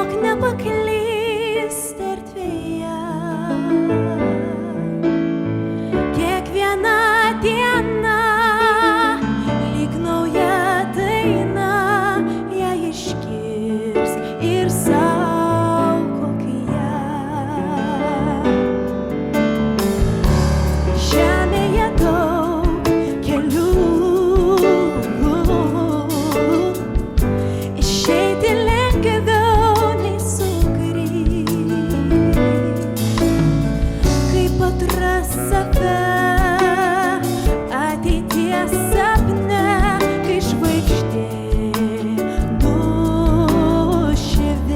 Duok nepaklyst erdvėje. Kiekviena diena lyg nauja daina, ją išgirs ir saugok ją. Žemėje daug kelių, išeiti lengviau nei sugrįžt. Kaip atras save ateities sapne, kai žvaigždė nušvis.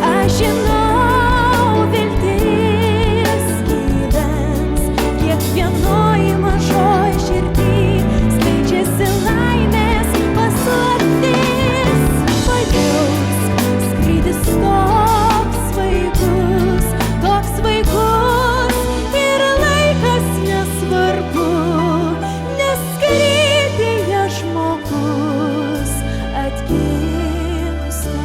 Aš žinau, viltis gyvens kiekvienoj mažoj širdį, skleidžiasi laimės paslaptis. Pajausk skrydis toks svaigus, ir laikas nesvarbu, nes skrydyje žmogus atgimsta.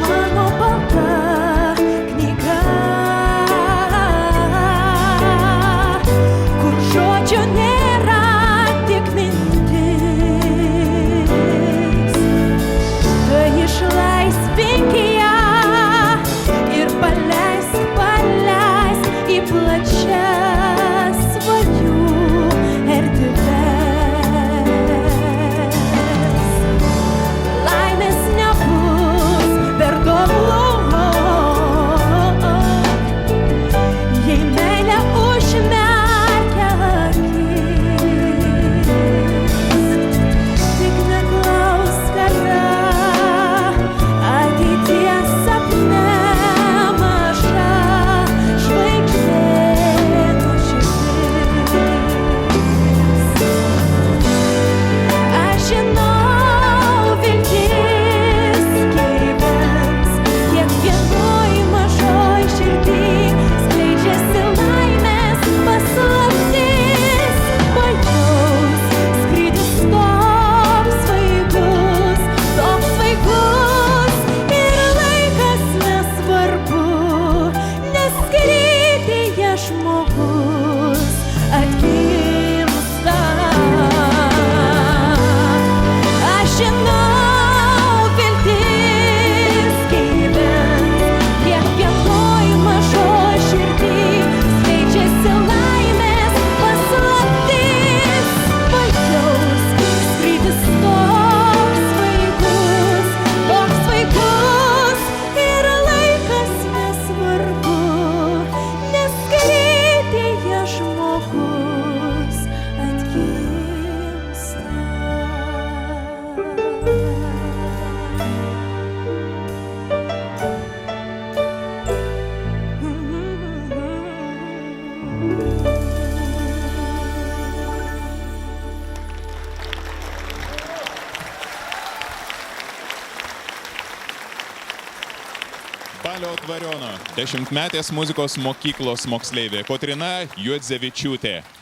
Mano balta knyga, kur žodžio nėra, tik mintis. Tai išlaisvink ją ir paleisk į plačias svajų erdves. Laimės nebus per daug, jei meilė užmerkia akis. Tik neklausk, kada ateities sapne maža žvaigždė nušvis. Aš žinau, viltis gyvens kiekvienoj mažoj širdį, skleidžiasi laimės paslaptis. Pajausk skrydis toks svaigus, ir laikas nesvarbu, nes skrydyje žmogus atgimsta. Aš žinau, viltis gyvens kiekvienoj mažoj širdį, skleidžiasi laimės paslaptis. Pajausk skrydis toks svaigus, ir laikas nesvarbu, nes skrydyje žmogus atgimsta. Balio dvariono 10-metės muzikos mokyklos moksleivė Kotryna Juodzevičiūtė.